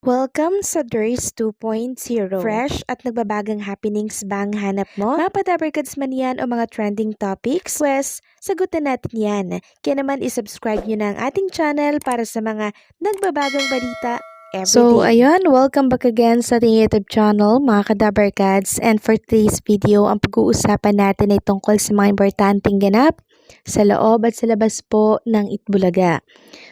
Welcome sa DRS 2.0. Fresh at nagbabagang happenings ba ang hanap mo? Mga padabarkads man yan o mga trending topics? Pwes, sagutan natin yan. Kaya naman isubscribe nyo na ang ating channel para sa mga nagbabagong balita everyday. So, ayun, welcome back again sa ating YouTube channel, mga kadabarkads. And for today's video, ang pag-uusapan natin ay tungkol sa mga importanteng ganap sa loob at sa labas po ng Itbulaga.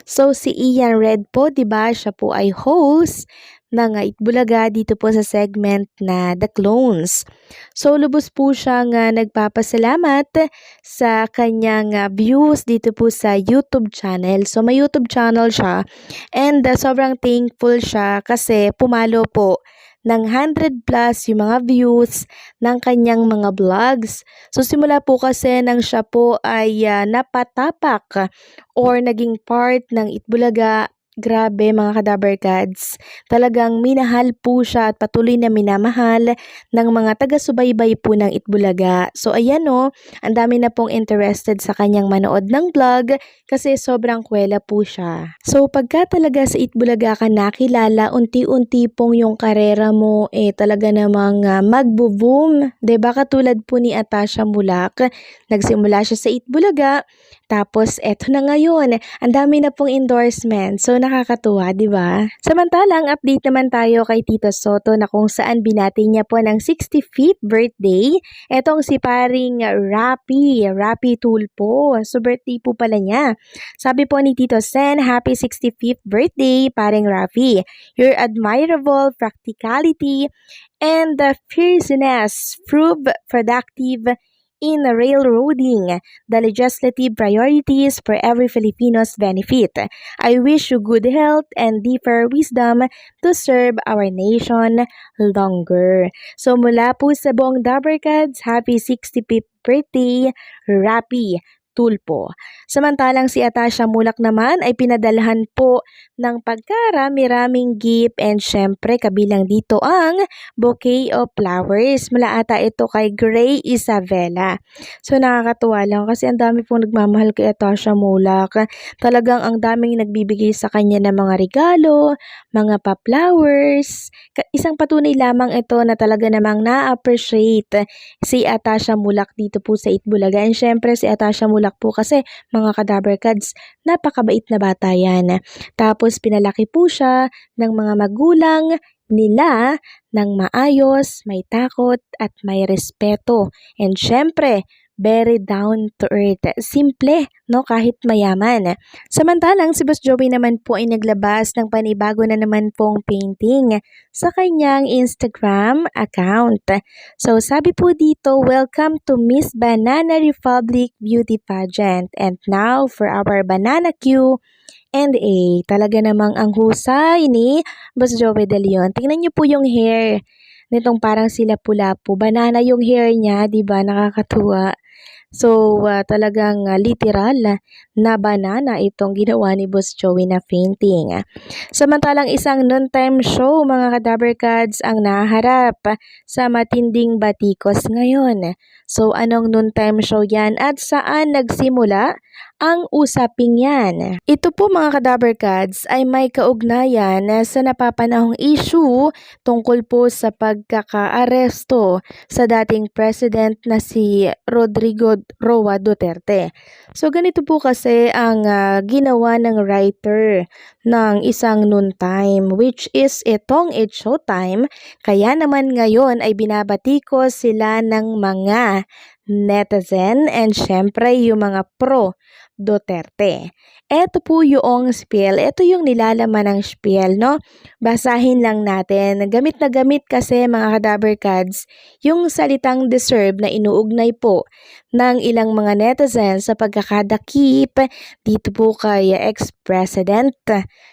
So, si Ian Red po, diba, siya po ay host ng Itbulaga dito po sa segment na The Clones. So, lubos po siyang nagpapasalamat sa kanyang views dito po sa YouTube channel. So, may YouTube channel siya and sobrang thankful siya kasi pumalo po ng 100 plus yung mga views ng kanyang mga vlogs. So, simula po kasi nang siya po ay napatapak or naging part ng Itbulaga, grabe mga kadabarkads, talagang minahal po siya at patuloy na minamahal ng mga taga-subaybay po ng Itbulaga. So ayan o, ang dami na pong interested sa kanyang manood ng vlog kasi sobrang kwela po siya. So pagka talaga sa Itbulaga ka nakilala, unti-unti pong yung karera mo talaga namang magbo-boom. Diba katulad po ni Atasha Mulak, nagsimula siya sa Itbulaga, tapos eto na ngayon, ang dami na pong endorsement. So nakakatuwa, 'di ba? Samantalang update naman tayo kay Tito Soto na kung saan binati niya po ng 65th birthday. Etong si paring Rapi Tulpo. So birthday po pala niya. Sabi po ni Tito Sen, happy 65th birthday, paring Rapi. Your admirable practicality and fierceness prove productive in railroading the legislative priorities for every Filipino's benefit. I wish you good health and deeper wisdom to serve our nation longer. So mula po sa buong Dabarkads, happy 65th birthday, Rapi Tulpo. Samantalang si Atasha Mulak naman ay pinadalhan po ng pagkarami-raming gift and syempre kabilang dito ang bouquet of flowers. Mula ata ito kay Gray Isabela. So nakakatuwa lang kasi ang dami pong nagmamahal kay Atasha Mulak. Talagang ang daming nagbibigay sa kanya ng mga regalo, mga pa-flowers. Isang patunay lamang ito na talaga namang na-appreciate si Atasha Mulak dito po sa Itbulaga. And syempre si Atasha Mulak po kasi mga kadabarkads, napakabait na bata yan. Tapos pinalaki po siya ng mga magulang nila ng maayos, may takot at may respeto. And syempre, very down to earth. Simple, no? Kahit mayaman. Samantalang si Boss Joey naman po ay naglabas ng panibago na naman pong painting sa kanyang Instagram account. So sabi po dito, welcome to Miss Banana Republic Beauty Pageant. And now for our Banana Q and A. Talaga namang ang husay ni Boss Joey De Leon. Tingnan niyo po yung hair nitong parang sila pula-pu. Banana yung hair niya, 'di ba? Nakakatuwa. So, talagang literal na banana itong ginawa ni Boss Joey na painting. Samantalang isang noontime show, mga kadabarkads, ang naharap sa matinding batikos ngayon. So, anong noontime show yan at saan nagsimula ang usaping yan? Ito po mga kadabarkads ay may kaugnayan sa napapanahong issue tungkol po sa pagkakaaresto sa dating president na si Rodrigo Roa Duterte. So ganito po kasi ang ginawa ng writer ng isang noontime which is itong It's Showtime. Kaya naman ngayon ay binabatiko sila ng mga netizen and syempre yung mga pro Duterte. Ito po yung spiel. Ito yung nilalaman ng spiel, no? Basahin lang natin. Gamit na gamit kasi mga kadabarkads yung salitang deserve na inuugnay po ng ilang mga netizens sa pagkakadakip dito po kay ex-president.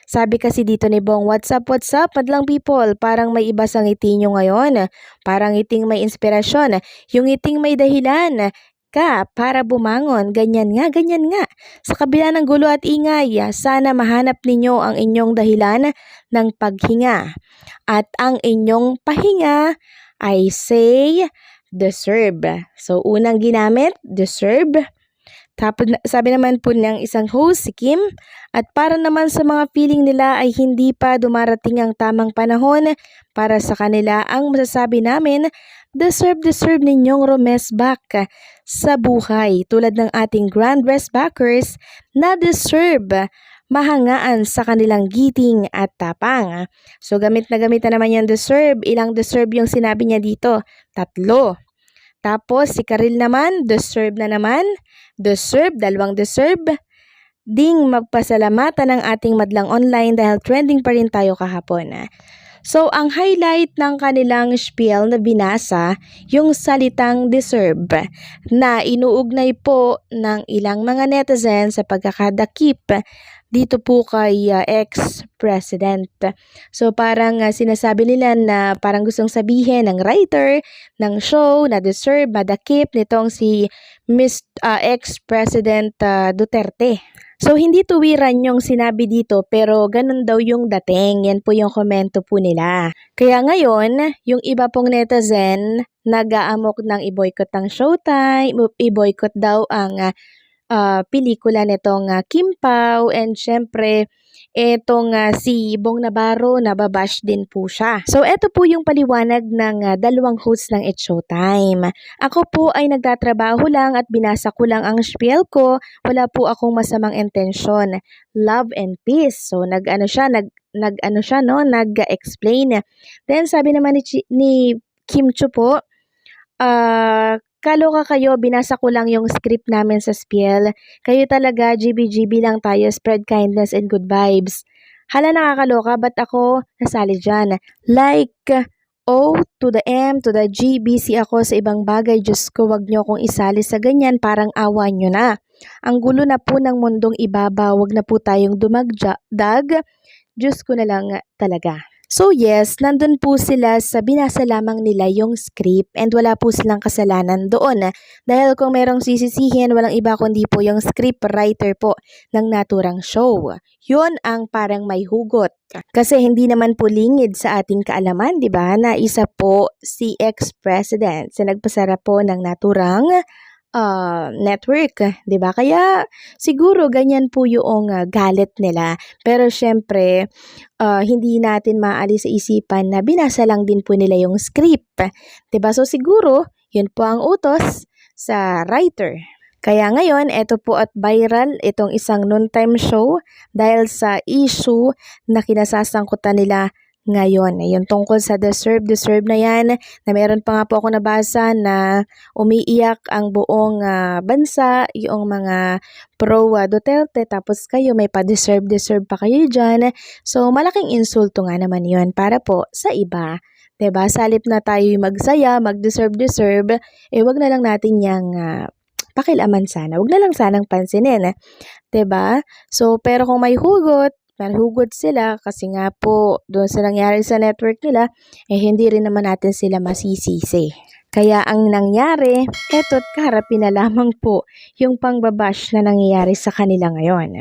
Sabi kasi dito ni Bong, what's up, madlang people? Parang may iba sa ngiti nyo ngayon. Parang ngiting may inspirasyon. Yung ngiting may dahilan ka para bumangon, ganyan nga. Sa kabila ng gulo at ingay, sana mahanap ninyo ang inyong dahilan ng paghinga. At ang inyong pahinga ay say, deserve. So, unang ginamit, deserve. Tapos sabi naman po ng isang host, si Kim, at para naman sa mga feeling nila ay hindi pa dumarating ang tamang panahon para sa kanila, ang masasabi namin, deserve ninyong rumes back sa buhay tulad ng ating Grand Rest Backers na deserve mahangaan sa kanilang giting at tapang. So gamit na naman yung deserve. Ilang deserve yung sinabi niya dito? 3. Tapos si Karil naman, deserve na naman. Deserve, 2 deserve. Ding magpasalamatan ng ating madlang online dahil trending pa rin tayo kahapon. So, ang highlight ng kanilang spiel na binasa, yung salitang deserve, na inuugnay po ng ilang mga netizens sa pagkakadakip dito po kay ex-president. So, parang sinasabi nila na parang gustong sabihin ng writer ng show na deserve, madakip nitong si ex-president Duterte. So, hindi tuwiran yung sinabi dito pero ganun daw yung dating. Yan po yung komento po nila. Kaya ngayon, yung iba pong netizen nag-aamok ng i-boycott ang Showtime, i-boycott daw ang pelikula nitong Kim Pao, and syempre etong si Bong Navarro, nababash din po siya. So eto po yung paliwanag ng dalawang host ng It's Showtime. Ako po ay nagtatrabaho lang at binasa ko lang ang spiel ko. Wala po akong masamang intensyon. Love and peace. So nag-explain. Then sabi naman ni Kim Chu po, kaloka kayo, binasa ko lang yung script namin sa spiel. Kayo talaga, GB lang tayo, spread kindness and good vibes. Hala, nakakaloka, ba't ako nasali dyan? Like, O to the M to the G, busy ako sa ibang bagay. Diyos ko, wag nyo akong isali sa ganyan, parang awa nyo na. Ang gulo na po ng mundong ibabaw, wag na po tayong dumagdag. Diyos ko na lang talaga. So yes, nandun po sila sa binasa lamang nila yung script and wala po silang kasalanan doon. Dahil kung merong sisisihin, walang iba kundi po yung script writer po ng naturang show. Yun ang parang may hugot. Kasi hindi naman po lingid sa ating kaalaman, di ba? Na isa po si ex-president sa nagpasara po ng naturang network, 'di ba? Kaya siguro ganyan po yung galit nila. Pero syempre, hindi natin maalis sa isipan na binasa lang din po nila yung script, 'di ba? So siguro, yun po ang utos sa writer. Kaya ngayon, eto po at viral itong isang noontime show dahil sa issue na kinasasangkutan nila ngayon. Yung tungkol sa deserve na yan, na meron pa nga po ako nabasa na umiiyak ang buong bansa, yung mga pro Duterte, tapos kayo may pa-deserve pa kayo dyan. So, malaking insulto nga naman yun para po sa iba. 'Di ba? Salip na tayo magsaya, mag-deserve, wag na lang natin yang pakilaman sana. Wag na lang sanang pansinin. 'Di ba? So, pero kung may hugot sila kasi nga po doon sa nangyari sa network nila, hindi rin naman natin sila masisisi. Kaya ang nangyari, eto't kaharapin na lamang po yung pangbabash na nangyayari sa kanila ngayon.